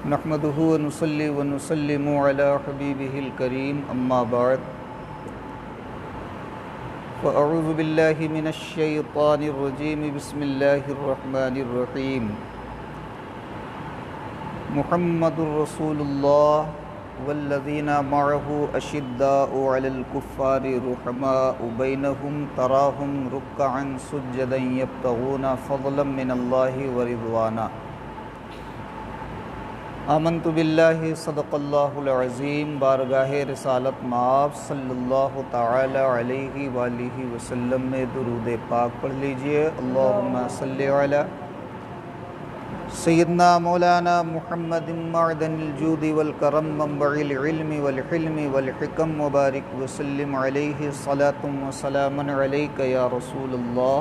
नहमदुहु व नुसल्ली व नुसल्लिमु अला हबीबिहिल करीम अम्मा बाद फ़अऊज़ु बिल्लाहि मिनश शैतानिर रजीम बिस्मिल्लाहिर रहमानिर रहीम मुहम्मदुर रसूलुल्लाह वल्लज़ीना मअहु अशिद्दाउ अलल कुफ़्फ़ारि रुहमाउ बैनहुम तराहुम रुक्कअन सुज्जदन यब्तगूना फ़ज़लन मिनल्लाहि व रिज़वाना आमन्तु बिल्लाहि सदक़ल्लाहुल अज़ीम। बारगाहे रिसालत माब सल्लल्लाहु तआला अलैहि वालिहि वसल्लम में दुरूद पाक पढ़ लीजिए। अल्लाहुम्मा सल्लि अला सय्यदना मौलाना मुहम्मदिन मअदनिल जूदि वल करम मंबइल इल्मि वल हिल्मि वल हिकम मुबारक वसल्लिम अलैहि सलातुम व सलामुन अलैका या रसूलल्लाह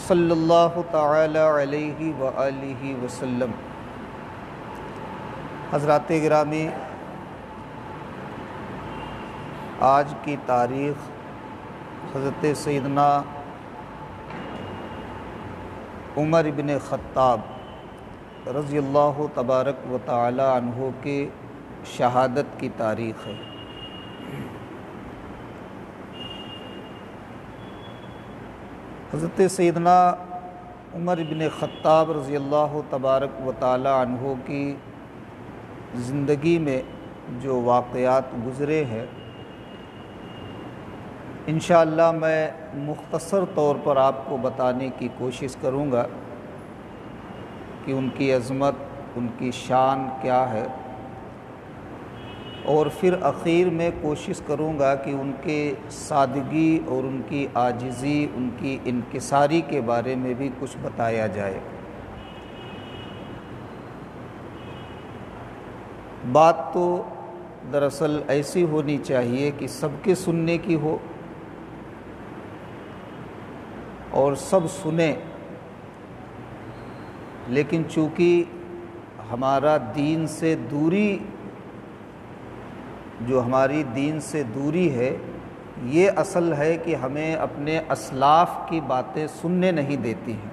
सल्लल्लाहु तआला अलैहि व आलिहि वसल्लम। हज़रात गिरामी, आज की तारीख़ हज़रत सैयदना उमर इब्न ख़त्ताब रज़ियल्लाहु तबारक व तआला अन्हु के शहादत की तारीख़ है। हज़रत सैयदना उमर इब्न ख़त्ताब रज़ियल्लाहु तबारक व तआला अन्हु की ज़िंदगी में जो वाक़यात गुज़रे हैं, इंशाअल्लाह मैं मुख्तसर तौर पर आपको बताने की कोशिश करूँगा कि उनकी अज़मत, उनकी शान क्या है, और फिर आखिर में कोशिश करूँगा कि उनके सादगी और उनकी आजिज़ी, उनकी इनकिसारी के बारे में भी कुछ बताया जाए। बात तो दरअसल ऐसी होनी चाहिए कि सबके सुनने की हो और सब सुने, लेकिन चूँकि हमारा दीन से दूरी, जो हमारी दीन से दूरी है, ये असल है कि हमें अपने असलाफ़ की बातें सुनने नहीं देती हैं।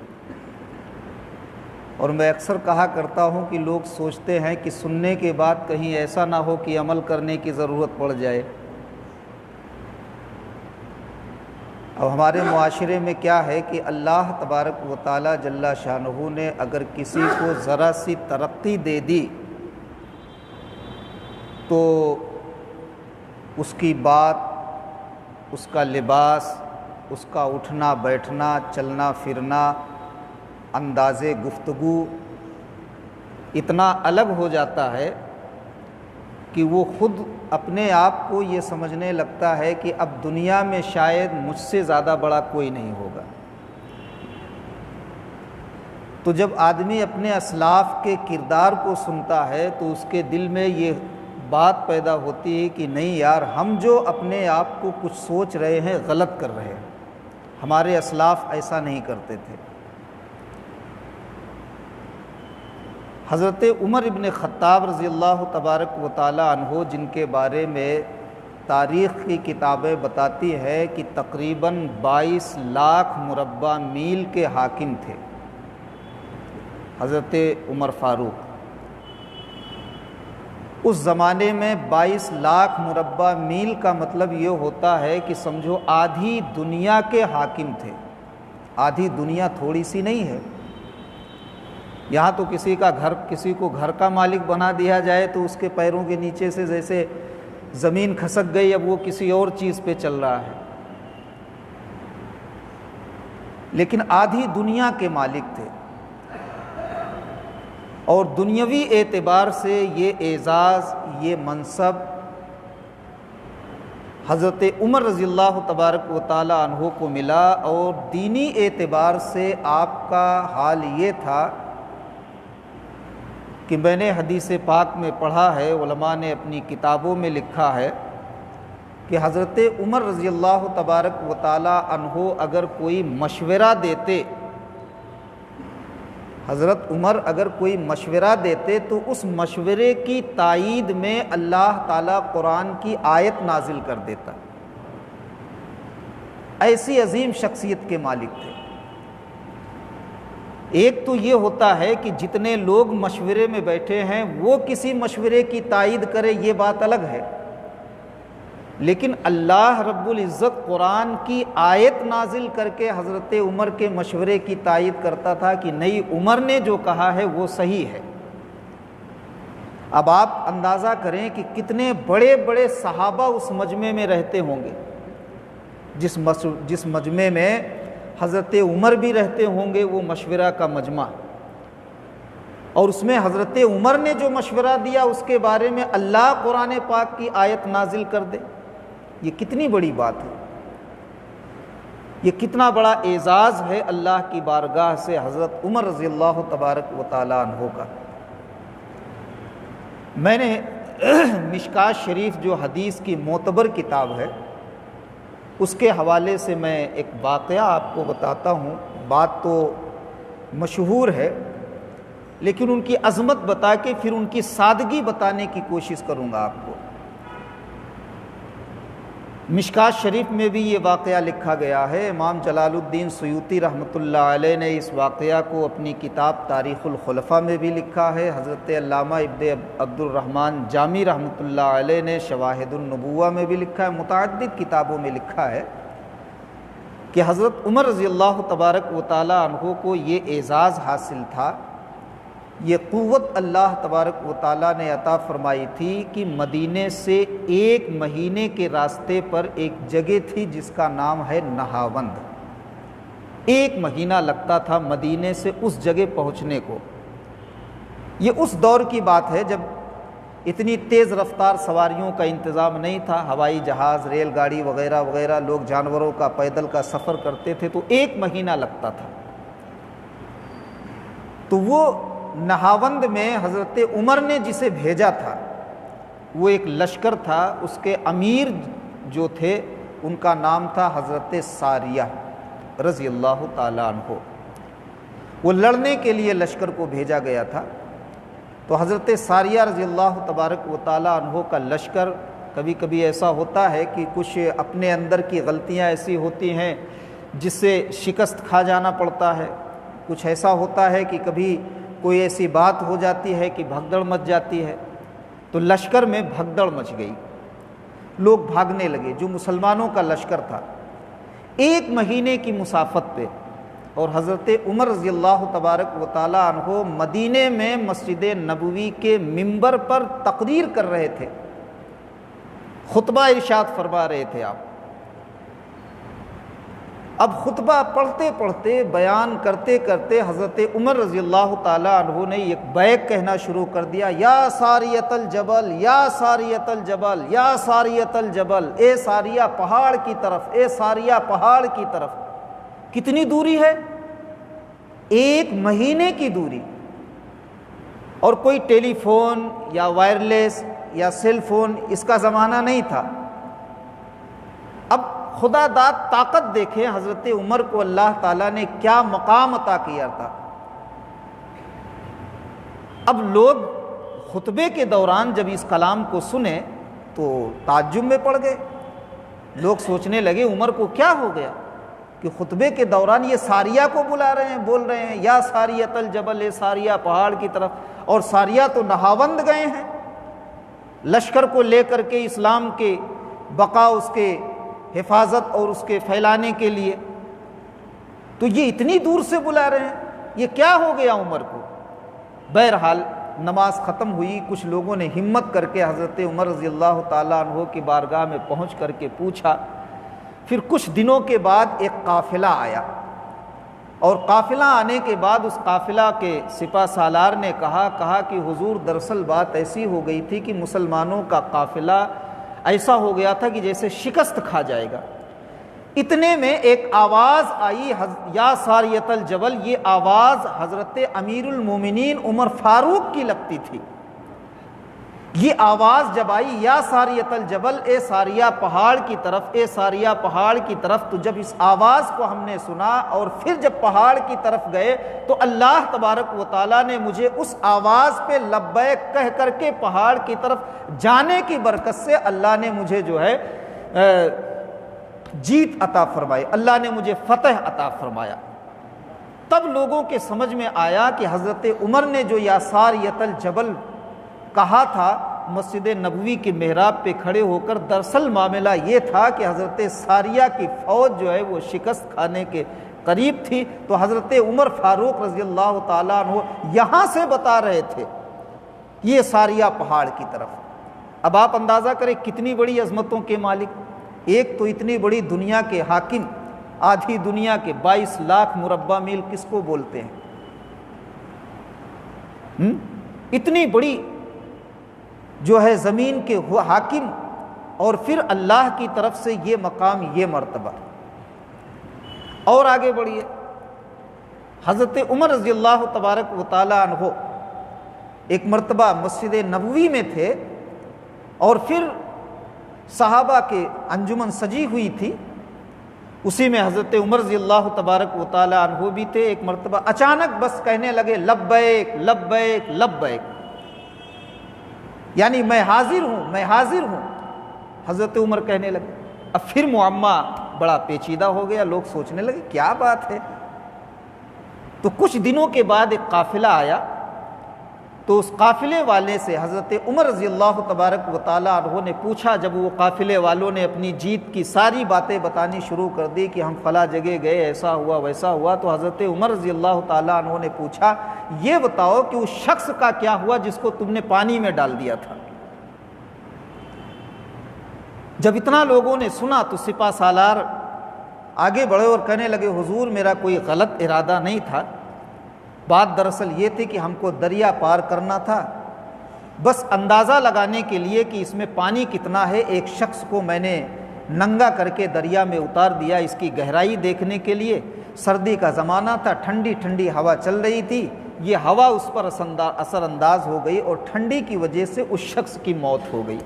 और मैं अक्सर कहा करता हूँ कि लोग सोचते हैं कि सुनने के बाद कहीं ऐसा ना हो कि अमल करने की ज़रूरत पड़ जाए। अब हमारे मुआशरे में क्या है कि अल्लाह तबारक व तआला जल्ला शानहू ने अगर किसी को ज़रा सी तरक्की दे दी तो उसकी बात, उसका लिबास, उसका उठना बैठना, चलना फिरना, अंदाज़े गुफ्तगू इतना अलग हो जाता है कि वो ख़ुद अपने आप को ये समझने लगता है कि अब दुनिया में शायद मुझसे ज़्यादा बड़ा कोई नहीं होगा। तो जब आदमी अपने असलाफ़ के किरदार को सुनता है तो उसके दिल में ये बात पैदा होती है कि नहीं यार, हम जो अपने आप को कुछ सोच रहे हैं गलत कर रहे हैं, हमारे असलाफ़ ऐसा नहीं करते थे। हज़रत उमर इब्न ख़त्ताब रज़ियल्लाहु तबारक व तआला अन्हु, जिनके बारे में तारीख़ की किताबें बताती है कि तकरीबन 22 लाख मुरब्बा मील के हाकिम थे हज़रत उमर फ़ारूक। उस ज़माने में 22 लाख मुरब्बा मील का मतलब ये होता है कि समझो आधी दुनिया के हाकिम थे। आधी दुनिया थोड़ी सी नहीं है। यहाँ तो किसी को घर का मालिक बना दिया जाए तो उसके पैरों के नीचे से जैसे ज़मीन खसक गई, अब वो किसी और चीज़ पे चल रहा है। लेकिन आधी दुनिया के मालिक थे और दुनियावी एतबार से ये एज़ाज़, ये मनसब हज़रत उमर रज़ियल्लाहु तबारक व तआला अन्हु को मिला। और दीनी एतबार से आपका हाल ये था कि मैंने हदीस पाक में पढ़ा है, उलमा ने अपनी किताबों में लिखा है कि हज़रत उमर रज़ियल्लाहु तबारक व तआला अन्हु अगर कोई मशवरा देते, हज़रत उमर अगर कोई मशवरा देते तो उस मशवरे की तायीद में अल्लाह ताला कुरान की आयत नाजिल कर देता। ऐसी अजीम शख्सियत के मालिक थे। एक तो ये होता है कि जितने लोग मशवरे में बैठे हैं वो किसी मशवरे की तायीद करे, ये बात अलग है। लेकिन अल्लाह रब्बुल इज़्ज़त कुरान की आयत नाजिल करके हज़रत उमर के मशवरे की तायीद करता था कि नहीं, उमर ने जो कहा है वो सही है। अब आप अंदाज़ा करें कि कितने बड़े बड़े सहाबा उस मजमे में रहते होंगे, जिस मजमे में हज़रत उमर भी रहते होंगे, वो मशवरा का मजमा, और उसमें हज़रत उमर ने जो मशवरा दिया उसके बारे में अल्लाह कुरान पाक की आयत नाजिल कर दे, ये कितनी बड़ी बात है, ये कितना बड़ा एज़ाज़ है अल्लाह की बारगाह से हज़रत उमर रज़ी अल्लाह तबारक व तआला अन्हो का। मैंने मिशकात शरीफ जो हदीस की मोतबर किताब है उसके हवाले से मैं एक वाक़या आपको बताता हूँ। बात तो मशहूर है लेकिन उनकी अज़मत बता के फिर उनकी सादगी बताने की कोशिश करूँगा आपको। मिशकात शरीफ में भी ये वाक़या लिखा गया है। इमाम जलालुद्दीन सुयूती रहमतुल्लाह अलैह ने इस वाक़या को अपनी किताब तारीख़ुल खुलफ़ा में भी लिखा है। हज़रत अल्लामा इब्न अब्दुर रहमान जामी रहमतुल्लाह अलैह ने शवाहिदुन नबुव्वा में भी लिखा है। मुतअद्दिद किताबों में लिखा है कि हज़रत उमर रज़ी अल्लाह तबारक व तआला अन्हु को ये एज़ाज़ हासिल था, ये क़ुव्वत अल्लाह तबारक व तआला ने अता फ़रमाई थी कि मदीने से 1 महीने के रास्ते पर एक जगह थी जिसका नाम है नहावंद। 1 महीना लगता था मदीने से उस जगह पहुँचने को। ये उस दौर की बात है जब इतनी तेज़ रफ्तार सवारियों का इंतज़ाम नहीं था, हवाई जहाज़, रेलगाड़ी वगैरह वगैरह, लोग जानवरों का पैदल का सफ़र करते थे, तो 1 महीना लगता था। तो वो नहावंद में हज़रत उमर ने जिसे भेजा था वो एक लश्कर था, उसके अमीर जो थे उनका नाम था हज़रत सारिया रज़ी अल्लाह ताला अन्हो। वो लड़ने के लिए लश्कर को भेजा गया था। तो हज़रत सारिया रज़ी अल्लाह तबारक व ताला अन्हो का लश्कर, कभी कभी ऐसा होता है कि कुछ अपने अंदर की गलतियाँ ऐसी होती हैं जिससे शिकस्त खा जाना पड़ता है। कुछ ऐसा होता है कि कभी कोई ऐसी बात हो जाती है कि भगदड़ मच जाती है। तो लश्कर में भगदड़ मच गई, लोग भागने लगे। जो मुसलमानों का लश्कर था 1 महीने की मुसाफत पे, और हज़रत उमर रज़ी अल्लाह तबारक व तआला अन्हो मदीने में मस्जिद नबवी के मिंबर पर तकरीर कर रहे थे, खुतबा इरशाद फरमा रहे थे आप। अब खुतबा पढ़ते पढ़ते, बयान करते करते हज़रत उमर रज़ी अल्लाह ताला अन्हु ने एक बैक कहना शुरू कर दिया, या सारियतल जबल, या सारियतल जबल, या सारियतल जबल, ए सारिया पहाड़ की तरफ, ए सारिया पहाड़ की तरफ। कितनी दूरी है? 1 महीने की दूरी। और कोई टेलीफोन या वायरलेस या सेल फोन इसका ज़माना नहीं था। अब खुदा दाद ताकत देखें, हज़रत उमर को अल्लाह ताला ने क्या मकाम अता किया था। अब लोग खुतबे के दौरान जब इस कलाम को सुने तो ताज्जुब में पड़ गए। लोग सोचने लगे उमर को क्या हो गया कि खुतबे के दौरान ये सारिया को बुला रहे हैं, बोल रहे हैं या सारियतल जबल, ए सारिया पहाड़ की तरफ। और सारिया तो नहावंद गए हैं लश्कर को लेकर के, इस्लाम के बका, उसके हिफाजत और उसके फैलाने के लिए। तो ये इतनी दूर से बुला रहे हैं, ये क्या हो गया उमर को। बहरहाल नमाज ख़त्म हुई। कुछ लोगों ने हिम्मत करके हज़रत उमर रज़ी अल्लाह ताला अन्हो की बारगाह में पहुँच करके पूछा। फिर कुछ दिनों के बाद एक काफ़िला आया, और काफ़िला आने के बाद उस काफ़िला के सिपा सालार ने कहा कि हुजूर दरअसल बात ऐसी हो गई थी कि मुसलमानों का काफ़िला ऐसा हो गया था कि जैसे शिकस्त खा जाएगा। इतने में एक आवाज़ आई, या सारियतल जबल। ये आवाज़ हज़रत अमीरुल मोमिनीन उमर फारूक की लगती थी। ये आवाज़ जब आई, या सारियतल जबल, ए सारिया पहाड़ की तरफ, ए सारिया पहाड़ की तरफ। तो जब इस आवाज़ को हमने सुना और फिर जब पहाड़ की तरफ गए तो अल्लाह तबारक व तआला ने मुझे उस आवाज़ पे लब्बैक कह करके पहाड़ की तरफ जाने की बरकत से अल्लाह ने मुझे जो है जीत अता फरमाई, अल्लाह ने मुझे फतह अता फरमाया। तब लोगों के समझ में आया कि हज़रत उमर ने जो यासार यतल जबल कहा था मस्जिद नबवी के मेहराब पे खड़े होकर, दरअसल मामला ये था कि हज़रत सारिया की फ़ौज जो है वो शिकस्त खाने के करीब थी। तो हज़रत उमर फ़ारूक रज़ी अल्लाह ताला अन्हु यहाँ से बता रहे थे ये सारिया पहाड़ की तरफ। अब आप अंदाज़ा करें कितनी बड़ी अज़मतों के मालिक, एक तो इतनी बड़ी दुनिया के हाकिम, आधी दुनिया के 22 लाख मुरब्बा मील किसको बोलते हैं, इतनी बड़ी जो है ज़मीन के हाकिम, और फिर अल्लाह की तरफ से ये मकाम, ये मर्तबा। और आगे बढ़िए, हज़रत उमर रज़ी अल्लाह तबारक व तआला अन्हु एक मर्तबा मस्जिद नबवी में थे और फिर सहाबा के अंजुमन सजी हुई थी, उसी में हज़रत उमर रज़ी अल्लाह तबारक व तआला अन्हु भी थे। एक मर्तबा अचानक बस कहने लगे लब्बैक लब्बैक लब्बैक, यानी मैं हाजिर हूँ, मैं हाजिर हूँ। हज़रत उमर कहने लगे। अब फिर मुअम्मा बड़ा पेचीदा हो गया, लोग सोचने लगे क्या बात है। तो कुछ दिनों के बाद एक काफ़िला आया, तो उस काफ़िले वाले से हज़रत उमर रज़ी अल्लाह तबारक व तआला अन्हु ने पूछा, जब वो काफ़िले वालों ने अपनी जीत की सारी बातें बतानी शुरू कर दी कि हम फला जगह गए, ऐसा हुआ वैसा हुआ, तो हज़रत उमर रज़ी अल्लाह तआला अन्हु ने पूछा, ये बताओ कि उस शख्स का क्या हुआ जिसको तुमने पानी में डाल दिया था। जब इतना लोगों ने सुना तो सिपा सालार आगे बढ़े और कहने लगे, हुजूर मेरा कोई गलत इरादा नहीं था, बात दरअसल ये थी कि हमको दरिया पार करना था, बस अंदाज़ा लगाने के लिए कि इसमें पानी कितना है, एक शख्स को मैंने नंगा करके दरिया में उतार दिया इसकी गहराई देखने के लिए। सर्दी का ज़माना था, ठंडी ठंडी हवा चल रही थी, ये हवा उस पर असरअंदाज हो गई और ठंडी की वजह से उस शख्स की मौत हो गई।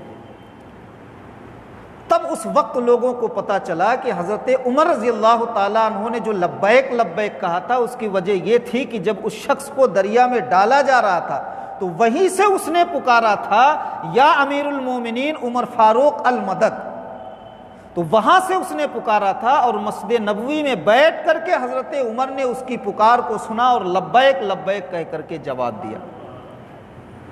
तब उस वक्त लोगों को पता चला कि हज़रत उमर रज़ी अल्लाह ताला अन्हु ने जो लब्बैक लब्बैक कहा था उसकी वजह यह थी कि जब उस शख्स को दरिया में डाला जा रहा था तो वहीं से उसने पुकारा था, या अमीरुल मोमिनीन उमर फारूक अल मदद। तो वहां से उसने पुकारा था और मस्जिद नबवी में बैठ करके हज़रत उमर ने उसकी पुकार को सुना और लब्बैक लब्बैक कह करके जवाब दिया।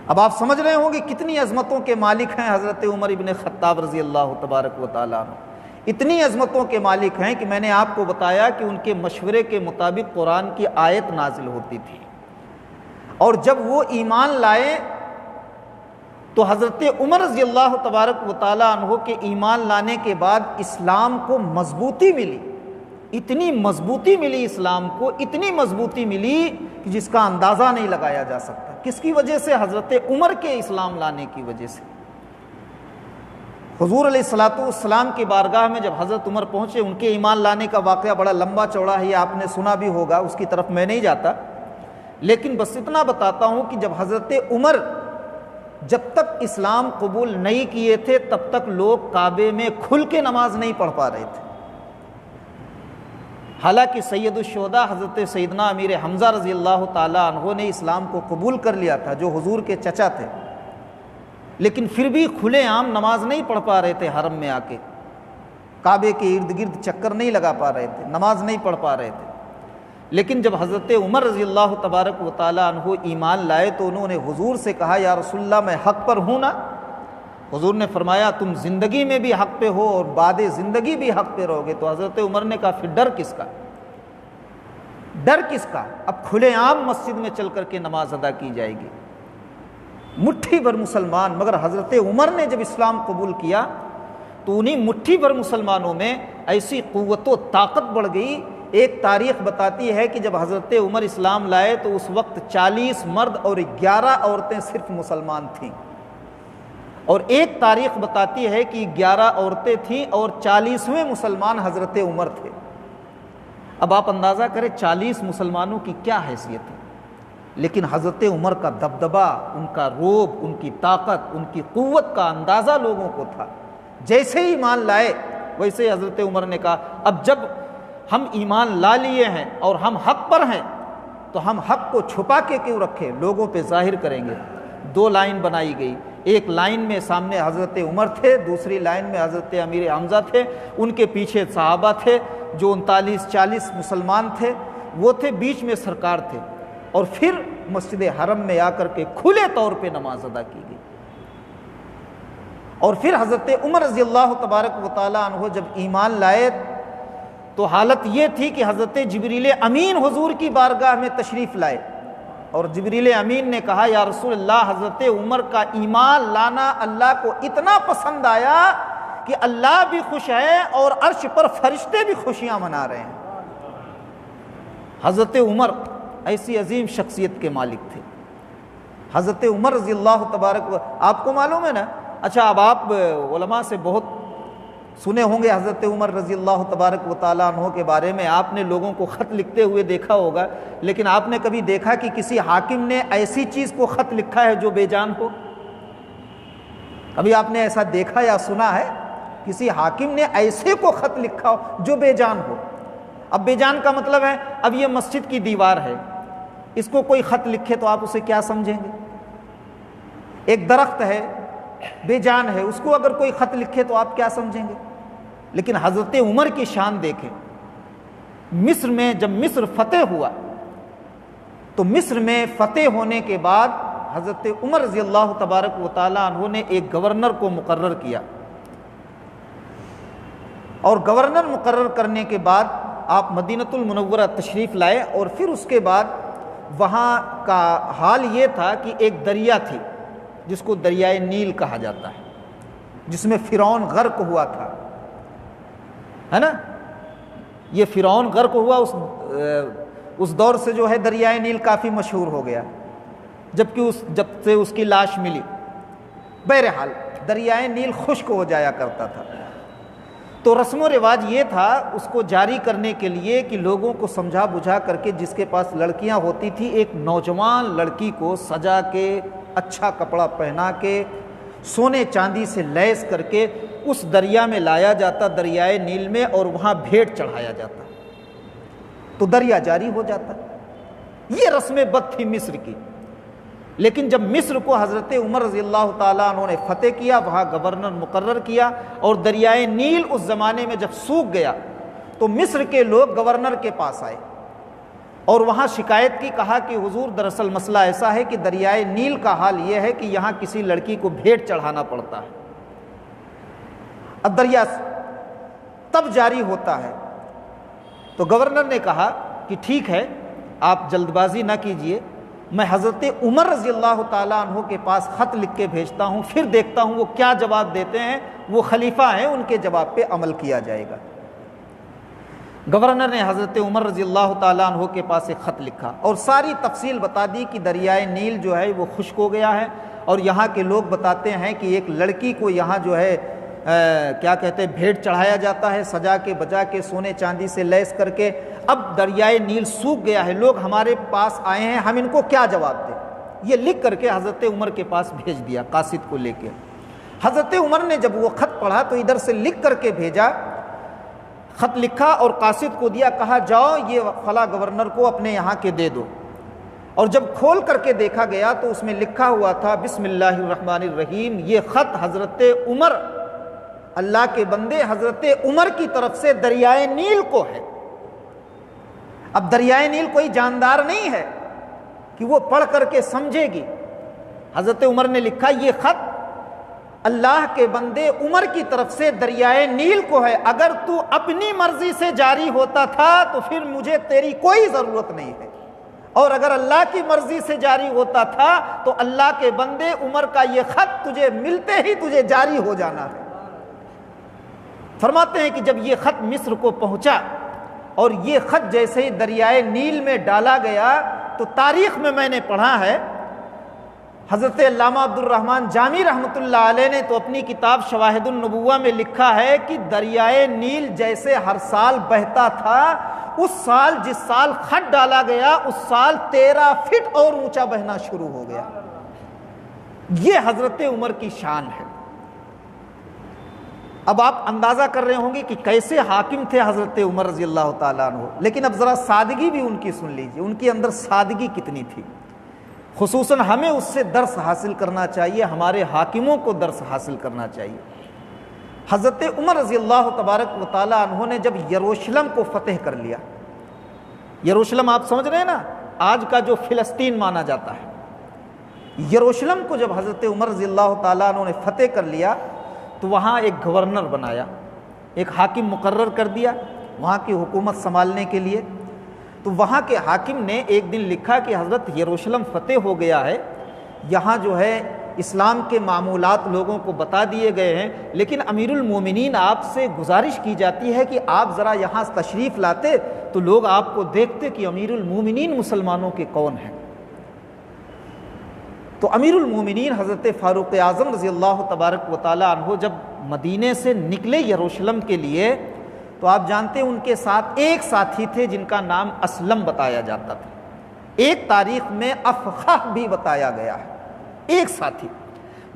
अब आप समझ रहे होंगे कितनी अज़मतों के मालिक हैं हज़रत उमर इब्न ख़त्ताब रज़ी अल्लाह तबारक व तआला अन्हु। इतनी अज़मतों के मालिक हैं कि मैंने आपको बताया कि उनके मशवरे के मुताबिक कुरान की आयत नाजिल होती थी, और जब वो ईमान लाए तो हज़रत उमर रज़ी अल्लाह तबारक व तआला अन्हु के ईमान लाने के बाद इस्लाम को मजबूती मिली, इतनी मजबूती मिली इस्लाम को, इतनी मजबूती मिली कि जिसका अंदाज़ा नहीं लगाया जा सकता। किसकी वजह से? हज़रत उमर के इस्लाम लाने की वजह से। हुज़ूर अलैहिस्सलाम की बारगाह में जब हज़रत उमर पहुँचे, उनके ईमान लाने का वाक़या बड़ा लंबा चौड़ा है, आपने सुना भी होगा, उसकी तरफ मैं नहीं जाता, लेकिन बस इतना बताता हूँ कि जब हज़रत उमर जब तक इस्लाम कबूल नहीं किए थे तब तक लोग काबे में खुल के नमाज नहीं पढ़ पा रहे थे। हालांकि सैयदुश्शुहदा हज़रत सैयदना अमीर हमज़ा रज़ी अल्लाह ताला अन्हु ने इस्लाम को कबूल कर लिया था, जो हुजूर के चचा थे, लेकिन फिर भी खुलेआम नमाज नहीं पढ़ पा रहे थे। हरम में आके काबे के इर्द गिर्द चक्कर नहीं लगा पा रहे थे, नमाज नहीं पढ़ पा रहे थे। लेकिन जब हज़रत उमर रज़ी अल्लाह तबारक व तआला अन्हु ईमान लाए तो उन्होंने हुजूर से कहा, या रसूलल्लाह मैं हक़ पर हूँ ना? हुजूर ने फरमाया, तुम ज़िंदगी में भी हक़ पे हो और बादे ज़िंदगी भी हक़ पे रहोगे। तो हज़रत उमर ने कहा, फिर डर किसका, डर किसका? अब खुलेआम मस्जिद में चल करके नमाज अदा की जाएगी। मुट्ठी भर मुसलमान, मगर हज़रत उमर ने जब इस्लाम कबूल किया तो उन्हीं मुट्ठी भर मुसलमानों में ऐसी क़ुव्वत व ताकत बढ़ गई। एक तारीख़ बताती है कि जब हज़रत उमर इस्लाम लाए तो उस वक्त 40 मर्द और 11 औरतें सिर्फ मुसलमान थीं, और एक तारीख़ बताती है कि 11 औरतें थीं और 40वें मुसलमान हज़रत उमर थे। अब आप अंदाज़ा करें 40 मुसलमानों की क्या हैसियत है, लेकिन हज़रत उमर का दबदबा, उनका रोब, उनकी ताकत, उनकी क़ुव्वत का अंदाज़ा लोगों को था। जैसे ही ईमान लाए वैसे हज़रत उमर ने कहा, अब जब हम ईमान ला लिए हैं और हम हक़ पर हैं तो हम हक़ को छुपा के क्यों रखें, लोगों पे ज़ाहिर करेंगे। 2 लाइन बनाई गई, एक लाइन में सामने हज़रत उमर थे, दूसरी लाइन में हज़रत अमीर हमज़ा थे, उनके पीछे सहाबा थे जो 39-40 मुसलमान थे। वो थे, बीच में सरकार थे, और फिर मस्जिद हरम में आकर के खुले तौर पे नमाज अदा की गई। और फिर हज़रत उमर रज़ी अल्लाह तबारक व तआला अन्हु जब ईमान लाए तो हालत ये थी कि हज़रत जिब्रील अमीन हुजूर की बारगाह में तशरीफ़ लाए, और जिब्रील अमीन ने कहा, या रसूल अल्लाह, हज़रत उमर का ईमान लाना अल्लाह को इतना पसंद आया कि अल्लाह भी खुश है और अर्श पर फरिश्ते भी खुशियाँ मना रहे हैं। हज़रत उमर ऐसी अजीम शख्सियत के मालिक थे। हज़रत उमर रज़ी अल्लाह तबारक, आपको मालूम है ना, अच्छा अब आप उलमा से बहुत सुने होंगे हज़रत उमर रज़ी अल्लाह तबारक व तआला अन्हु के बारे में, आपने लोगों को ख़त लिखते हुए देखा होगा, लेकिन आपने कभी देखा कि किसी हाकिम ने ऐसी चीज़ को ख़त लिखा है जो बेजान हो? कभी आपने ऐसा देखा या सुना है किसी हाकिम ने ऐसे को ख़त लिखा हो जो बेजान हो? अब बेजान का मतलब है, अब ये मस्जिद की दीवार है, इसको कोई ख़त लिखे तो आप उसे क्या समझेंगे? एक दरख्त है, बेजान है, उसको अगर कोई ख़त लिखे तो आप क्या समझेंगे? लेकिन हज़रत उमर की शान देखें। मिस्र में जब मिस्र फ़तेह हुआ तो मिस्र में फ़तेह होने के बाद हज़रत उमर रज़ी अल्लाह तबारक व तआला अन्हु ने एक गवर्नर को मुकर्रर किया, और गवर्नर मुकर्रर करने के बाद आप मदीनतुल मुनव्वरा तशरीफ़ लाए, और फिर उसके बाद वहाँ का हाल ये था कि एक दरिया थी जिसको दरियाए नील कहा जाता है, जिसमें फ़िरौन गर्क हुआ था, है ना। ये फ़िरौन गर्क हुआ, उस दौर से जो है दरियाए नील काफ़ी मशहूर हो गया, जबकि जब से उसकी लाश मिली। बहरहाल दरियाए नील खुश्क हो जाया करता था, तो रस्म व रिवाज ये था उसको जारी करने के लिए कि लोगों को समझा बुझा करके, जिसके पास लड़कियां होती थी, एक नौजवान लड़की को सजा के, अच्छा कपड़ा पहना के, सोने चांदी से लैस करके उस दरिया में लाया जाता, दरियाए नील में, और वहाँ भेंट चढ़ाया जाता, तो दरिया जारी हो जाता। ये रस्म बद थी मिस्र की। लेकिन जब मिस्र को हज़रत उमर रज़ी अल्लाह ताला अन्हु ने फ़तेह किया, वहाँ गवर्नर मुकर्रर किया, और दरियाए नील उस ज़माने में जब सूख गया तो मिस्र के लोग गवर्नर के पास आए और वहाँ शिकायत की, कहा कि हुजूर दरअसल मसला ऐसा है कि दरियाए नील का हाल ये है कि यहाँ किसी लड़की को भेंट चढ़ाना पड़ता है। अब दरिया तब जारी होता है, तो गवर्नर ने कहा कि ठीक है, आप जल्दबाजी ना कीजिए, मैं हज़रत उमर रज़ी अल्लाह ताला अन्हु के पास ख़त लिख के भेजता हूँ, फिर देखता हूँ वो क्या जवाब देते हैं, वो खलीफा हैं, उनके जवाब पे अमल किया जाएगा। गवर्नर ने हज़रत उमर रज़ी अल्लाह ताला अन्हु के पास एक ख़त लिखा और सारी तफसील बता दी कि दरियाए नील जो है वो खुश्क हो गया है, और यहाँ के लोग बताते हैं कि एक लड़की को यहाँ जो है क्या कहते हैं, भेंट चढ़ाया जाता है, सजा के बजा के, सोने चांदी से लैस करके। अब दरियाए नील सूख गया है, लोग हमारे पास आए हैं, हम इनको क्या जवाब दें? ये लिख करके हज़रत उमर के पास भेज दिया कासिद को लेके। हज़रत उमर ने जब वो ख़त पढ़ा तो इधर से लिख करके भेजा, ख़त लिखा और कासिद को दिया, कहा जाओ ये फला गवर्नर को अपने यहाँ के दे दो। और जब खोल करके देखा गया तो उसमें लिखा हुआ था बिस्मिल्लाहिर्रहमानिर्रहीम, ये ख़त हज़रत उमर, अल्लाह के बंदे हज़रत उमर की तरफ से दरियाए नील को है। अब दरियाए नील कोई जानदार नहीं है कि वो पढ़ करके समझेगी। हज़रत उमर ने लिखा, ये ख़त अल्लाह के बंदे उमर की तरफ से दरियाए नील को है, अगर तू अपनी मर्जी से जारी होता था तो फिर मुझे तेरी कोई ज़रूरत नहीं है, और अगर अल्लाह की मर्जी से जारी होता था तो अल्लाह के बंदे उमर का ये ख़त तुझे मिलते ही तुझे जारी हो जाना है। फरमाते हैं कि जब ये ख़त मिस्र को पहुँचा और ये ख़त जैसे ही दरियाए नील में डाला गया तो तारीख़ में मैंने पढ़ा है, हज़रत अल्लामा अब्दुर रहमान जामी रहमतुल्लाह अलैह ने तो अपनी किताब शवाहिदुन नबुव्वा में लिखा है कि दरियाए नील जैसे हर साल बहता था, उस साल जिस साल ख़त डाला गया उस साल 13 फीट और ऊंचा बहना शुरू हो गया। ये हज़रत उमर की शान है। अब आप अंदाज़ा कर रहे होंगे कि कैसे हाकिम थे हज़रत उमर रज़ी अल्लाह ताला अन्हु, लेकिन अब ज़रा सादगी भी उनकी सुन लीजिए, उनके अंदर सादगी कितनी थी। खुसूसन हमें उससे दर्स हासिल करना चाहिए, हमारे हाकिमों को दर्स हासिल करना चाहिए। हज़रत उमर रज़ी अल्लाह तबारक व तआला अन्हु ने जब यरूशलेम को फ़तेह कर लिया यरूशलेम आप समझ रहे हैं ना, आज का जो फिलिस्तीन माना जाता है, यरूशलेम को जब हज़रत उमर रज़ियल्लाहु ताला अन्हु ने फतेह कर लिया तो वहाँ एक गवर्नर बनाया, एक हाकिम मुकर्रर कर दिया वहाँ की हुकूमत संभालने के लिए। तो वहाँ के हाकिम ने एक दिन लिखा कि हज़रत यरूशलेम फतेह हो गया है, यहाँ जो है इस्लाम के मामूलात लोगों को बता दिए गए हैं, लेकिन अमीरुल मोमिनीन आपसे गुजारिश की जाती है कि आप ज़रा यहाँ तशरीफ़ लाते तो लोग आपको देखते कि अमीरुल मोमिनीन मुसलमानों के कौन हैं। तो अमीरुल मोमिनीन हज़रत फ़ारूक़ आज़म रज़ियल्लाहु तबारक व तआला अन्हु जब मदीने से निकले यरूशलेम के लिए, तो आप जानते हैं उनके साथ एक साथी थे जिनका नाम असलम बताया जाता था, एक तारीख में अफ़ख़ह भी बताया गया है। एक साथी,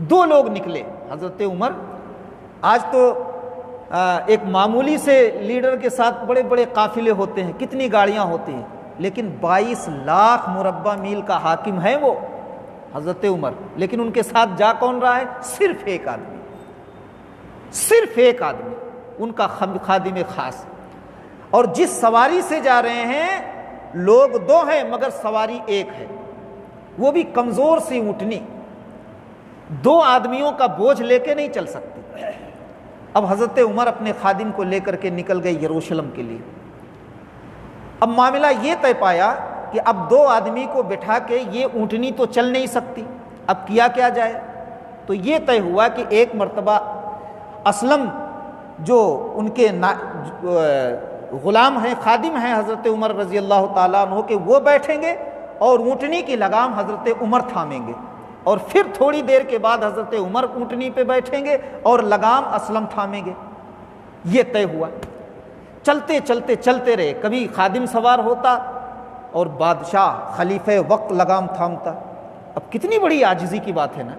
दो लोग निकले हज़रत उमर। आज तो एक मामूली से लीडर के साथ बड़े बड़े काफ़िले होते हैं, कितनी गाड़ियाँ होती हैं, लेकिन 22 लाख मुरब्बा मील का हाकिम है वो हज़रत उमर, लेकिन उनके साथ जा कौन रहा है? सिर्फ एक आदमी, सिर्फ एक आदमी, उनका खादिम खास। और जिस सवारी से जा रहे हैं, लोग दो हैं मगर सवारी एक है, वो भी कमज़ोर सी ऊँटनी, दो आदमियों का बोझ लेके नहीं चल सकती। अब हज़रत उमर अपने खादिम को लेकर के निकल गए यरूशलेम के लिए। अब मामला ये तय पाया कि अब दो आदमी को बिठा के ये ऊँटनी तो चल नहीं सकती, अब किया क्या जाए। तो ये तय हुआ कि एक मर्तबा असलम जो उनके ग़ुलाम हैं, खादिम हैं हज़रत उमर रज़ियल्लाहु ताला अन्हु के, वो बैठेंगे और ऊँटनी की लगाम हज़रत उमर थामेंगे, और फिर थोड़ी देर के बाद हज़रत उमर ऊँटनी पे बैठेंगे और लगाम असलम थामेंगे। ये तय हुआ। चलते चलते चलते रहे, कभी खादिम सवार होता और बादशाह खलीफे वक्त लगाम थामता। अब कितनी बड़ी आजिज़ी की बात है ना,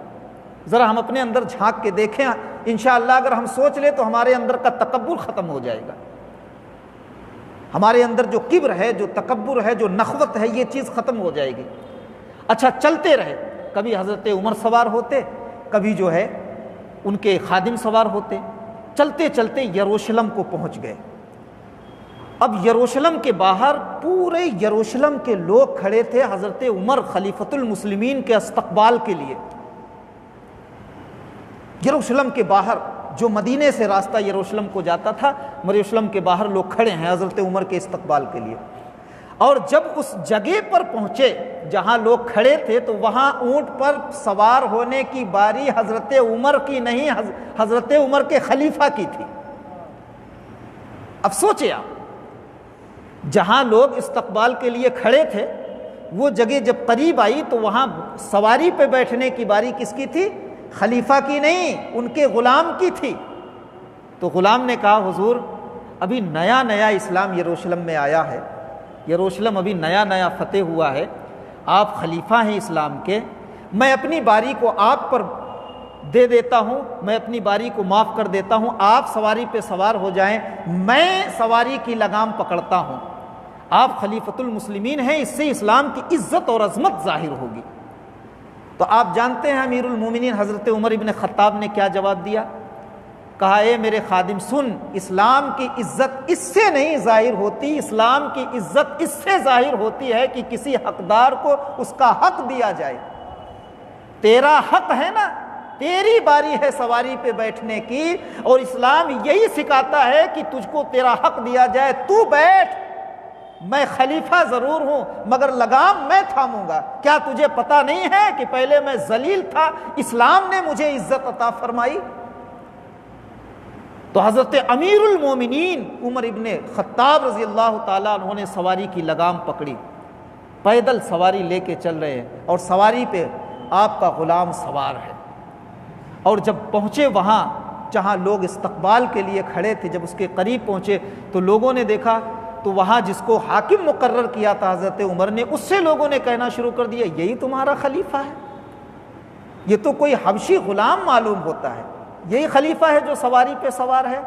ज़रा हम अपने अंदर झांक के देखें। इंशाअल्लाह अगर हम सोच ले तो हमारे अंदर का तकब्बुर ख़त्म हो जाएगा। हमारे अंदर जो किब्र है, जो तकब्बुर है, जो नख़वत है, ये चीज़ ख़त्म हो जाएगी। अच्छा, चलते रहे, कभी हज़रत उमर सवार होते, कभी जो है उनके खादिम सवार होते। चलते चलते यरूशलेम को पहुँच गए। अब यरूशलेम के बाहर पूरे यरूशलेम के लोग खड़े थे हज़रत उमर खलीफतुल मुस्लिमीन के इस्तक़बाल के लिए। यरूशलेम के बाहर, जो मदीने से रास्ता यरूशलेम को जाता था, यरूशलेम के बाहर लोग खड़े हैं हज़रत उमर के इस्तक़बाल के लिए। और जब उस जगह पर पहुँचे जहाँ लोग खड़े थे, तो वहाँ ऊँट पर सवार होने की बारी हज़रत उमर की नहीं, हज़रत उमर के खलीफा की थी। अब सोचे आप, जहाँ लोग इस्तक़बाल के लिए खड़े थे, वो जगह जब करीब आई तो वहाँ सवारी पे बैठने की बारी किसकी थी? खलीफा की नहीं, उनके ग़ुलाम की थी। तो ग़ुलाम ने कहा, हुजूर अभी नया नया इस्लाम यरूशलेम में आया है, यरूशलेम अभी नया नया फतेह हुआ है, आप खलीफा हैं इस्लाम के, मैं अपनी बारी को आप पर दे देता हूँ, मैं अपनी बारी को माफ़ कर देता हूँ, आप सवारी पे सवार हो जाएं, मैं सवारी की लगाम पकड़ता हूँ, आप खलीफतुल मुस्लिमीन हैं, इससे इस्लाम की इज़्ज़त और अज़मत ज़ाहिर होगी। तो आप जानते हैं अमीरुल मोमिनीन हज़रत उमर इब्न ख़त्ताब ने क्या जवाब दिया? कहा, ए मेरे खादिम सुन, इस्लाम की इज़्ज़त इससे नहीं ज़ाहिर होती, इस्लाम की इज़्ज़त इससे ज़ाहिर होती है कि किसी हकदार को उसका हक दिया जाए। तेरा हक है ना, तेरी बारी है सवारी पे बैठने की, और इस्लाम यही सिखाता है कि तुझको तेरा हक दिया जाए, तू बैठ, मैं खलीफा ज़रूर हूँ मगर लगाम मैं थामूंगा। क्या तुझे पता नहीं है कि पहले मैं जलील था, इस्लाम ने मुझे इज़्ज़त अता फरमाई। तो हज़रत अमीरुल मोमिनीन उमर इब्ने ख़त्ताब रज़ियल्लाहु ताला अन्हु ने सवारी की लगाम पकड़ी, पैदल सवारी लेके चल रहे हैं, और सवारी पे आपका ग़ुलाम सवार है। और जब पहुँचे वहाँ जहाँ लोग इस्तक़बाल के लिए खड़े थे, जब उसके करीब पहुँचे तो लोगों ने देखा, तो वहाँ जिसको हाकिम मुकर्रर किया था हज़रत उमर ने, उससे लोगों ने कहना शुरू कर दिया, यही तुम्हारा खलीफा है? ये तो कोई हबशी ग़ुलाम मालूम होता है, यही खलीफा है जो सवारी पे सवार है?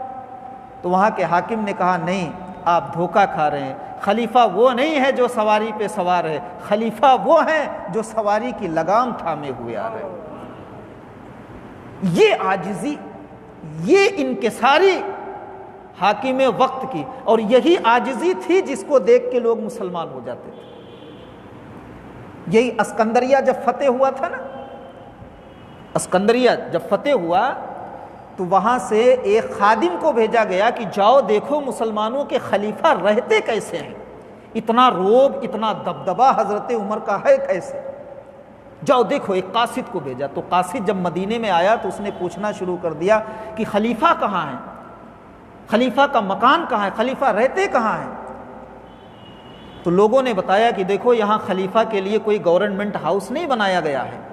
तो वहाँ के हाकिम ने कहा, नहीं, आप धोखा खा रहे हैं, खलीफा वो नहीं है जो सवारी पे सवार है, खलीफा वो है जो सवारी की लगाम थामे हुए आ रहे हैं। ये आजिज़ी, ये इनकिसारी हाकिम वक्त की, और यही आजिज़ी थी जिसको देख के लोग मुसलमान हो जाते थे। यही अस्कंदरिया जब फतेह हुआ था ना, अस्कंदरिया जब फतेह हुआ तो वहाँ से एक खादिम को भेजा गया कि जाओ देखो मुसलमानों के खलीफा रहते कैसे हैं, इतना रोब इतना दबदबा हज़रत उमर का है कैसे, जाओ देखो। एक कासिद को भेजा, तो कासिद जब मदीने में आया तो उसने पूछना शुरू कर दिया कि खलीफा कहाँ है, खलीफा का मकान कहाँ है, खलीफा रहते कहाँ हैं। तो लोगों ने बताया कि देखो यहाँ खलीफा के लिए कोई गवर्नमेंट हाउस नहीं बनाया गया है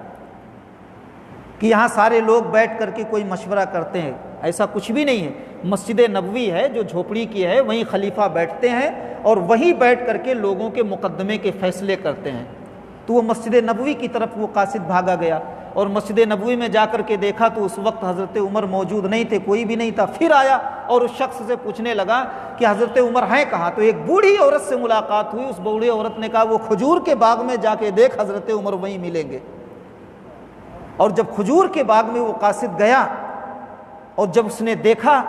कि यहाँ सारे लोग बैठ करके कोई मशवरा करते हैं, ऐसा कुछ भी नहीं है। मस्जिद नबवी है जो झोपड़ी की है, वहीं खलीफा बैठते हैं और वहीं बैठ करके लोगों के मुकदमे के फैसले करते हैं। तो वो मस्जिद नबवी की तरफ वो कासिद भागा गया और मस्जिद नबवी में जाकर के देखा तो उस वक्त हज़रत उमर मौजूद नहीं थे, कोई भी नहीं था। फिर आया और उस शख्स से पूछने लगा कि हज़रत उमर हैं कहाँ। तो एक बूढ़ी औरत से मुलाकात हुई। उस बूढ़ी औरत ने कहा वो खजूर के बाग में जाके देख, हज़रत उमर वहीं मिलेंगे। और जब खजूर के बाग में वो कासिद गया और जब उसने देखा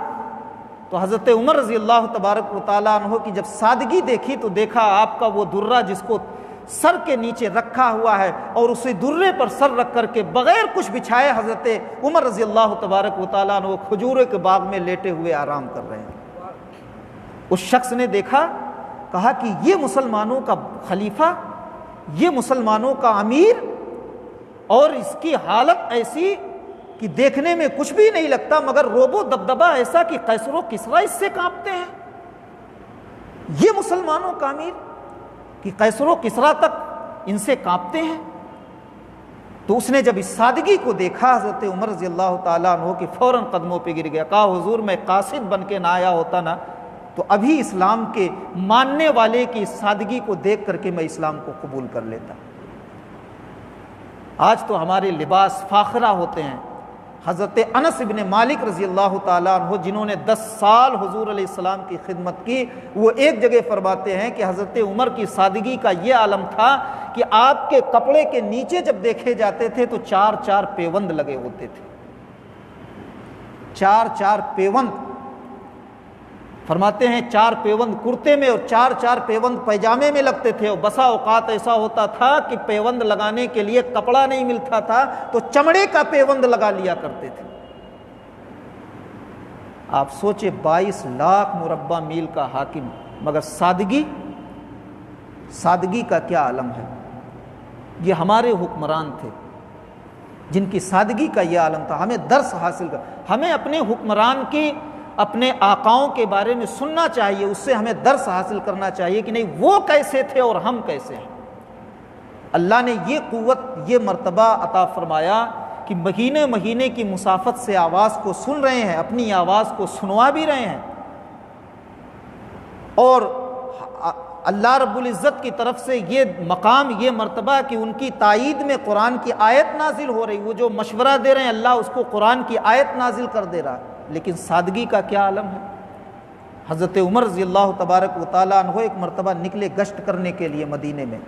तो हज़रत उमर रज़ी अल्लाह तबारक व तआला अन्हु की जब सादगी देखी तो देखा आपका वो दुर्रा जिसको सर के नीचे रखा हुआ है और उसी दुर्रे पर सर रख करके बगैर कुछ बिछाए हज़रत उमर रज़ी अल्लाह तबारक व तआला अन्हु खजूर के बाग में लेटे हुए आराम कर रहे हैं। उस शख्स ने देखा, कहा कि ये मुसलमानों का खलीफा, ये मुसलमानों का अमीर, और इसकी हालत ऐसी कि देखने में कुछ भी नहीं लगता मगर रोबो दबदबा ऐसा कि कैसरो किसरा इससे कांपते हैं। ये मुसलमानों का अमीर कि कैसरो किसरा तक इनसे कांपते हैं। तो उसने जब इस सादगी को देखा हज़रत उमर रज़ी अल्लाह ताला अन्हु के फौरन कदमों पे गिर गया। कहा हुजूर मैं कासिद बन के ना आया होता ना तो अभी इस्लाम के मानने वाले की सादगी को देख करके मैं इस्लाम को कबूल कर लेता। आज तो हमारे लिबास फाखरा होते हैं। हज़रत अनस इब्न मालिक रज़ी अल्लाह ताला अन्हु जिन्होंने 10 साल हुजूर अलैहिस्सलाम की खिदमत की, वो एक जगह फरमाते हैं कि हज़रत उमर की सादगी का ये आलम था कि आपके कपड़े के नीचे जब देखे जाते थे तो 4-4 पेवंद लगे होते थे। 4-4 पेवंद फरमाते हैं, 4 पेवंद कुर्ते में और 4-4 पेवंद पैजामे में लगते थे। और बसा औकात ऐसा होता था कि पेवंद लगाने के लिए कपड़ा नहीं मिलता था तो चमड़े का पेवंद लगा लिया करते थे। आप सोचे 22 लाख मुरब्बा मील का हाकिम, मगर सादगी का क्या आलम है। ये हमारे हुक्मरान थे जिनकी सादगी का यह आलम था। हमें दर्स हासिल कर, हमें अपने हुक्मरान की, अपने आकाओं के बारे में सुनना चाहिए, उससे हमें दर्स हासिल करना चाहिए कि नहीं वो कैसे थे और हम कैसे हैं। अल्लाह ने ये क़ुव्वत, ये मर्तबा अता फरमाया कि महीने महीने की मुसाफत से आवाज़ को सुन रहे हैं, अपनी आवाज़ को सुनवा भी रहे हैं। और अल्लाह रब्बुल इज़्ज़त की तरफ से ये मकाम, ये मर्तबा कि उनकी तायीद में कुरान की आयत नाजिल हो रही। वो जो मशवरा दे रहे हैं अल्लाह उसको कुरान की आयत नाजिल कर दे रहा है। लेकिन सादगी का क्या आलम है। हज़रत उमर रज़ी अल्लाह तबारक व तआला अन्हु एक मरतबा निकले गश्त करने के लिए मदीने में,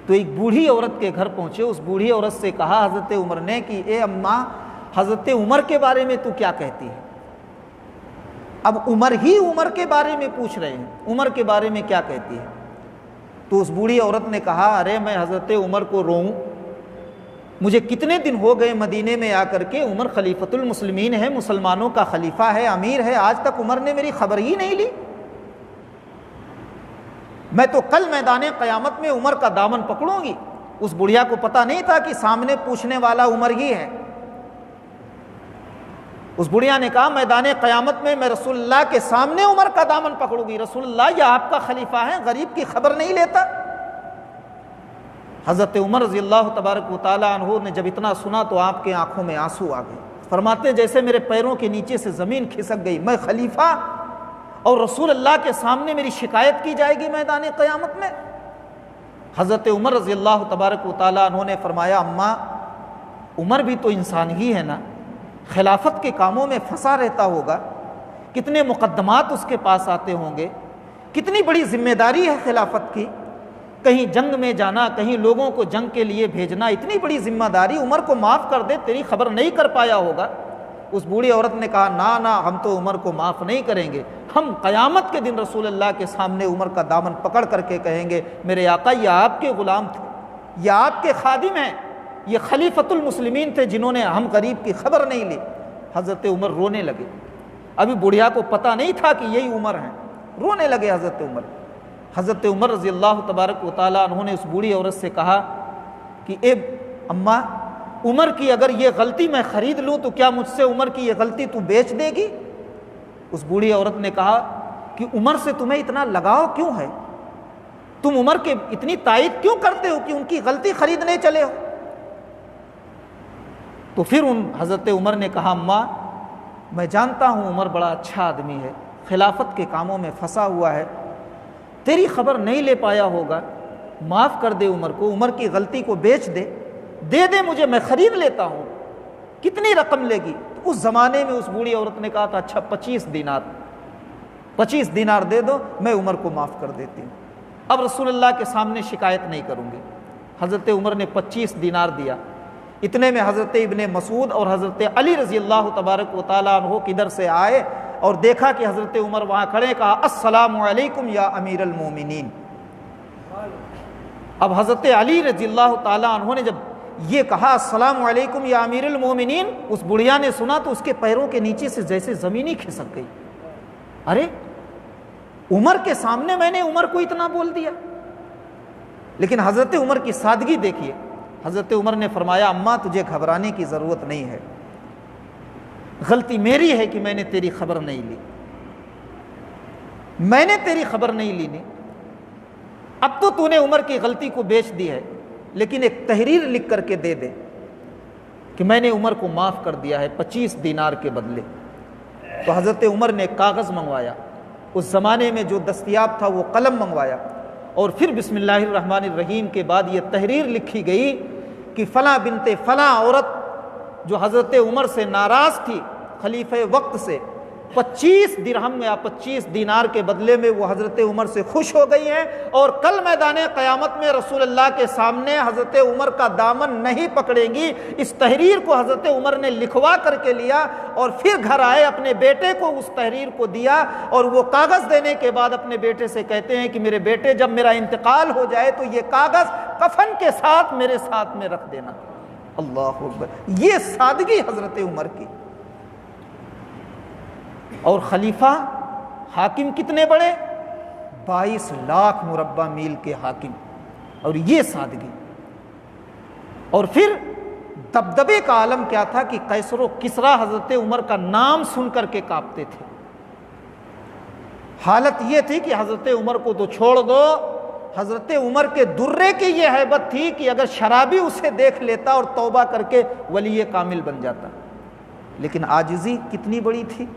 तो एक बूढ़ी औरत के घर पहुँचे। उस बूढ़ी औरत से कहा हज़रत उमर ने कि ए अम्मा, हज़रत उमर के बारे में तू क्या कहती है। अब उमर ही उमर के बारे में पूछ रहे हैं, उमर के बारे में क्या कहती है। तो उस बूढ़ी औरत ने कहा, अरे मैं हज़रत उमर को रोऊं, मुझे कितने दिन हो गए मदीने में आकर के, उमर खलीफतुल मुस्लिमीन है, मुसलमानों का खलीफा है, अमीर है, आज तक उमर ने मेरी खबर ही नहीं ली। मैं तो कल मैदान क़यामत में उमर का दामन पकड़ूंगी। उस बुढ़िया को पता नहीं था कि सामने पूछने वाला उमर ही है। उस बुढ़िया ने कहा, मैदान क़यामत में मैं रसूलुल्लाह के सामने उमर का दामन पकड़ूंगी। रसूलुल्लाह यह आपका खलीफा है, गरीब की खबर नहीं लेता। हज़रत उमर रज़ी अल्लाह तबारक व तआला अन्हु ने जब इतना सुना तो आपके आंखों में आंसू आ गए। फरमाते जैसे मेरे पैरों के नीचे से ज़मीन खिसक गई। मैं खलीफा और रसूल अल्लाह के सामने मेरी शिकायत की जाएगी मैदान क़यामत में। हज़रत उमर रज़ी अल्लाह तबारक व तआला अन्हु ने फरमाया, अम्मा उमर भी तो इंसान ही है ना, खिलाफत के कामों में फंसा रहता होगा, कितने मुकद्दमात उसके पास आते होंगे, कितनी बड़ी जिम्मेदारी है खिलाफत की, कहीं जंग में जाना, कहीं लोगों को जंग के लिए भेजना, इतनी बड़ी जिम्मेदारी, उमर को माफ़ कर दे, तेरी खबर नहीं कर पाया होगा। उस बूढ़ी औरत ने कहा, ना ना, हम तो उमर को माफ़ नहीं करेंगे, हम क़यामत के दिन रसूल अल्लाह के सामने उमर का दामन पकड़ करके कहेंगे, मेरे आका ये आपके ग़ुलाम थे, ये आपके खादिम हैं, ये खलीफतुल मुस्लिमीन थे जिन्होंने हम गरीब की खबर नहीं ली। हज़रत उमर रोने लगे। अभी बुढ़िया को पता नहीं था कि यही उमर हैं, रोने लगे हज़रत उमर। हज़रत उमर रज़ी अल्लाह तबारक व तआला अन्हु ने उस बूढ़ी औरत से कहा कि ए अम्मा, उमर की अगर ये गलती मैं ख़रीद लूँ तो क्या मुझसे उमर की ये गलती तू बेच देगी? उस बूढ़ी औरत ने कहा कि उमर से तुम्हें इतना लगाव क्यों है, तुम उमर के इतनी तायद क्यों करते हो कि उनकी गलती खरीदने चले हो? तो फिर उन हज़रत उमर ने कहा, अम्मा मैं जानता हूँ उमर बड़ा अच्छा आदमी है, खिलाफत के कामों में फंसा हुआ है, तेरी खबर नहीं ले पाया होगा, माफ़ कर दे उमर को, उमर की गलती को बेच दे, दे दे मुझे, मैं ख़रीद लेता हूँ, कितनी रकम लेगी? तो उस ज़माने में उस बूढ़ी औरत ने कहा था, अच्छा 25 दिनार, 25 दिनार दे दो, मैं उमर को माफ़ कर देती हूँ, अब रसूलुल्लाह के सामने शिकायत नहीं करूँगी। हज़रत उमर ने 25 दिनार दिया। इतने में हज़रत इब्ने मसूद और हज़रत अली रज़ी अल्लाह तबारक व तआला अन्हु किधर से आए और देखा कि हज़रत उमर वहाँ खड़े, कहा अस्सलामु अलैकुम या अमीरुल मोमिनीन। अब हज़रत अली रज़ी अल्लाह तआला अन्हु ने जब ये कहा अस्सलामु अलैकुम या अमीरुल मोमिनीन, उस बुढ़िया ने सुना तो उसके पैरों के नीचे से जैसे ज़मीन ही खिसक गई। अरे उमर के सामने मैंने उमर को इतना बोल दिया। लेकिन हज़रत उमर की सादगी देखिए। हज़रत उमर ने फरमाया, अम्मा तुझे घबराने की ज़रूरत नहीं है, गलती मेरी है कि मैंने तेरी खबर नहीं ली, मैंने तेरी खबर नहीं ली। नहीं, अब तो तूने उमर की गलती को बेच दी है, लेकिन एक तहरीर लिख करके दे दे कि मैंने उमर को माफ़ कर दिया है 25 दिनार के बदले। तो हज़रत उमर ने कागज़ मंगवाया, उस ज़माने में जो दस्तयाब था वो कलम मंगवाया, और फिर बिस्मिल्लाहिर्रहमानिर्रहीम के बाद ये तहरीर लिखी गई कि फ़लाँ बिनते फ़लाँ औरत जो हज़रत उमर से नाराज़ थी खलीफे वक्त से, 25 दिरहम या 25 दिनार के बदले में वो हज़रत उमर से खुश हो गई हैं, और कल मैदान क़यामत में रसूलुल्लाह के सामने हज़रत उमर का दामन नहीं पकड़ेंगी। इस तहरीर को हज़रत उमर ने लिखवा करके लिया और फिर घर आए, अपने बेटे को उस तहरीर को दिया, और वो कागज़ देने के बाद अपने बेटे से कहते हैं कि मेरे बेटे, जब मेरा इंतकाल हो जाए तो ये कागज़ कफन के साथ मेरे साथ में रख देना। अल्लाहु अकबर। ये सादगी हज़रत उमर की। और खलीफा हाकिम कितने बड़े, 22 लाख मुरब्बा मील के हाकिम, और ये सादगी। और फिर दबदबे का आलम क्या था कि कैसरो किसरा हज़रत उमर का नाम सुन करके कांपते थे। हालत ये थी कि हज़रत उमर को तो छोड़ दो, हज़रत उमर के दुर्रे की ये हैबत थी कि अगर शराबी उसे देख लेता और तौबा करके वली कामिल बन जाता। लेकिन आजिज़ी कितनी बड़ी थी।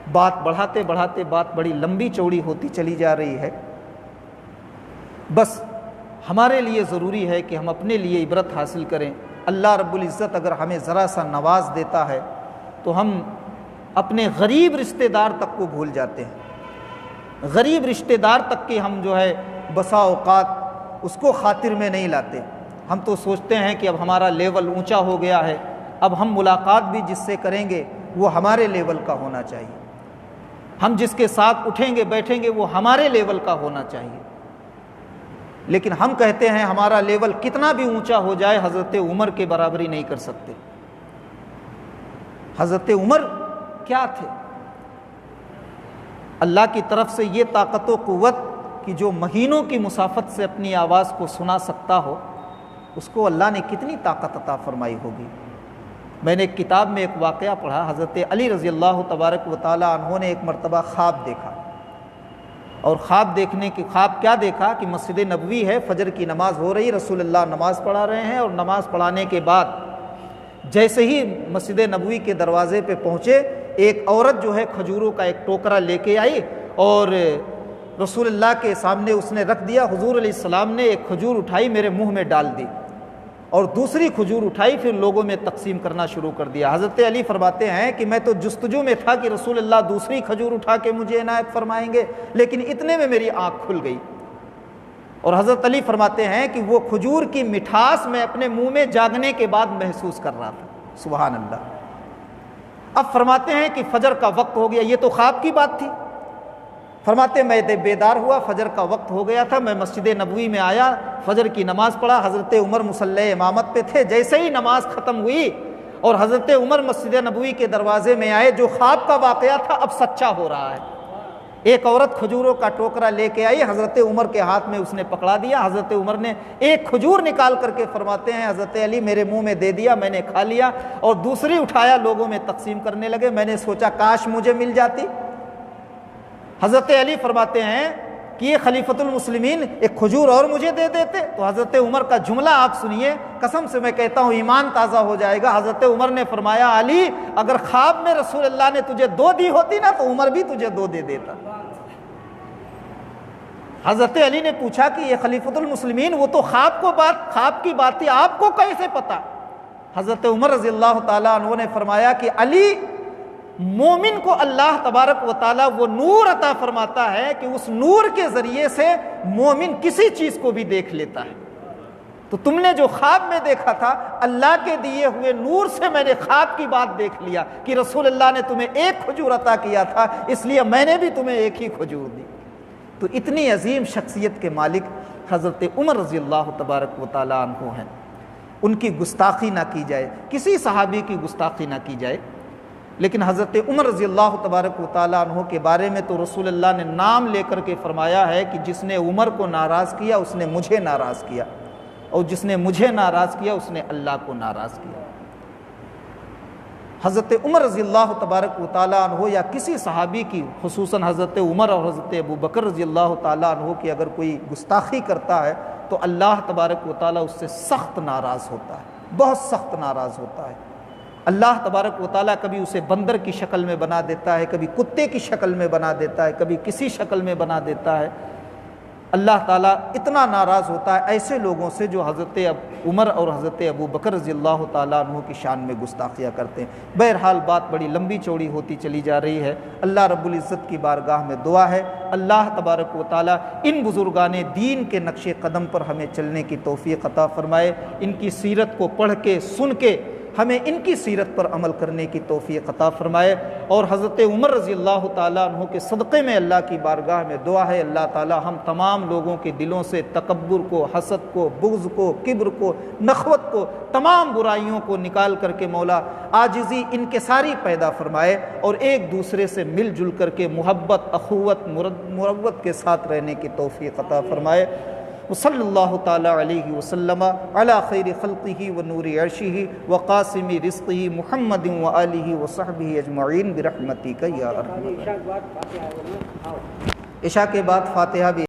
बात बढ़ाते बढ़ाते बात बड़ी लंबी चौड़ी होती चली जा रही है। बस हमारे लिए ज़रूरी है कि हम अपने लिए इबरत हासिल करें। अल्लाह रब्बुल इज़्ज़त अगर हमें ज़रा सा नवाज देता है तो हम अपने गरीब रिश्तेदार तक को भूल जाते हैं। गरीब रिश्तेदार तक के हम जो है बसा औकात उसको खातिर में नहीं लाते। हम तो सोचते हैं कि अब हमारा लेवल ऊंचा हो गया है, अब हम मुलाकात भी जिससे करेंगे वो हमारे लेवल का होना चाहिए, हम जिसके साथ उठेंगे बैठेंगे वो हमारे लेवल का होना चाहिए। लेकिन हम कहते हैं हमारा लेवल कितना भी ऊंचा हो जाए हज़रत उमर के बराबरी नहीं कर सकते। हज़रत उमर क्या थे? अल्लाह की तरफ से ये ताकत व क़ुव्वत कि जो महीनों की मुसाफत से अपनी आवाज़ को सुना सकता हो, उसको अल्लाह ने कितनी ताकत अता फरमाई होगी। मैंने एक किताब में एक वाक़या पढ़ा, हज़रत अली रज़ी अल्लाह तबारक व तआला अन्हु ने एक मरतबा ख्वाब देखा, और ख्वाब देखने की ख्वाब क्या देखा कि मस्जिद नबवी है, फजर की नमाज़ हो रही, रसूलुल्लाह नमाज़ पढ़ा रहे हैं, और नमाज़ पढ़ाने के बाद जैसे ही मस्जिद नबवी के दरवाज़े पे पहुँचे, एक औरत जो है खजूरों का एक टोकरा लेके आई और रसूलुल्लाह के सामने उसने रख दिया। हुजूर अलैहिस्सलाम ने एक खजूर उठाई, मेरे मुँह में डाल दी, और दूसरी खजूर उठाई, फिर लोगों में तकसीम करना शुरू कर दिया। हज़रत अली फरमाते हैं कि मैं तो जुस्तजू में था कि रसूलुल्लाह दूसरी खजूर उठा के मुझे इनायत फरमाएंगे, लेकिन इतने में मेरी आँख खुल गई। और हज़रत अली फरमाते हैं कि वो खजूर की मिठास मैं अपने मुंह में जागने के बाद महसूस कर रहा था। सुभान अल्लाह। अब फरमाते हैं कि फजर का वक्त हो गया, ये तो ख्वाब की बात थी। फरमाते मैं बेदार हुआ, फजर का वक्त हो गया था, मैं मस्जिद नबवी में आया, फजर की नमाज़ पढ़ा। हज़रत उमर मुसल्ले इमामत पे थे। जैसे ही नमाज ख़त्म हुई और हज़रत उमर मस्जिद नबवी के दरवाजे में आए, जो ख्वाब का वाक़या था अब सच्चा हो रहा है। एक औरत खजूरों का टोकरा लेके आई, हज़रत उमर के हाथ में उसने पकड़ा दिया। हज़रत उमर ने एक खजूर निकाल करके फरमाते हैं हज़रत अली मेरे मुंह में दे दिया, मैंने खा लिया और दूसरी उठाया, लोगों में तकसीम करने लगे। मैंने सोचा काश मुझे मिल जाती। हज़रत अली फरमाते हैं कि ये खलीफतुल मुस्लिमीन एक खजूर और मुझे दे देते। तो हज़रत उमर का जुमला आप सुनिए, कसम से मैं कहता हूँ ईमान ताज़ा हो जाएगा। हज़रत उमर ने फरमाया अली अगर ख्वाब में रसूल अल्लाह ने तुझे 2 दी होती ना तो उमर भी तुझे 2 दे देता। हज़रत अली ने पूछा कि ये खलीफतुल मुस्लिमीन वो तो ख्वाब की बात थी, आपको कैसे पता? हज़रत उमर रज़ी अल्लाह ताला अन्हु ने फरमाया कि अली मोमिन को अल्लाह तबारक व ताला वो नूर अता फरमाता है कि उस नूर के ज़रिए से मोमिन किसी चीज़ को भी देख लेता है। तो तुमने जो ख्वाब में देखा था, अल्लाह के दिए हुए नूर से मैंने ख्वाब की बात देख लिया कि रसूल अल्लाह ने तुम्हें एक खजूर अता किया था, इसलिए मैंने भी तुम्हें एक ही खजूर दी। तो इतनी अजीम शख्सियत के मालिक हज़रत उमर रज़ी अल्लाह तबारक व ताला अन्हु हैं। उनकी गुस्ताखी ना की जाए, किसी सहाबी की गुस्ताखी ना की जाए, लेकिन हज़रत उमर रज़ी अल्लाह तबारक व ताला अन्हु के बारे में तो रसूल अल्लाह ने नाम लेकर के फरमाया है कि जिसने उमर को नाराज़ किया उसने मुझे नाराज़ किया, और जिसने मुझे नाराज़ किया उसने अल्लाह को नाराज़ किया। हज़रत उमर रज़ी अल्लाह तबारक व ताला अन्हु या किसी सहाबी की, खुसूसन हज़रत उमर और हज़रत अबू बकर रज़ी अल्लाह ताला अन्हु की अगर कोई गुस्ताखी करता है तो अल्लाह तबारक व ताला उससे सख्त नाराज़ होता है, बहुत सख्त नाराज़ होता है। अल्लाह तबारक व ताला कभी उसे बंदर की शक्ल में बना देता है, कभी कुत्ते की शक्ल में बना देता है, कभी किसी शक्ल में बना देता है। अल्लाह ताला इतना नाराज़ होता है ऐसे लोगों से जो हज़रत उमर और हज़रत अबू बकर रज़ी अल्लाह ताला अन्हु की शान में गुस्ताखियाँ करते हैं। बहरहाल बात बड़ी लंबी चौड़ी होती चली जा रही है। अल्लाह रब्बुल इज़्ज़त की बारगाह में दुआ है अल्लाह तबारक व ताला इन बुज़ुर्गाने दीन के नक्शे कदम पर हमें चलने की तौफ़ीक़ अता फ़रमाए। इनकी सीरत को पढ़ के सुन के हमें इनकी सीरत पर अमल करने की तौफ़ीक़ अता फ़रमाए। और हज़रत उमर रज़ी अल्लाह ताला अन्हु के सदक़े में अल्लाह की बारगाह में दुआ है अल्लाह ताला हम तमाम लोगों के दिलों से तकब्बुर को, हसद को, बुग़्ज़ को, किब्र को, नख़वत को, तमाम बुराइयों को निकाल करके मौला आजिज़ी इनकिसारी पैदा फ़रमाए और एक दूसरे से मिलजुल करके मुहब्बत, अख़ुवत, मुरव्वत के साथ रहने की तौफ़ीक़ अता फ़रमाए। वसल्लल्लाहु ताला अलैहि वसल्लम अला खैरि खल्क़िही व नूरि अर्शिही व क़ासिमी रिज़्क़िही मुहम्मदिन व आलिही व सहबिही अजमईन बिरहमतिका या अरहम। इशा के बाद फ़ातिहा भी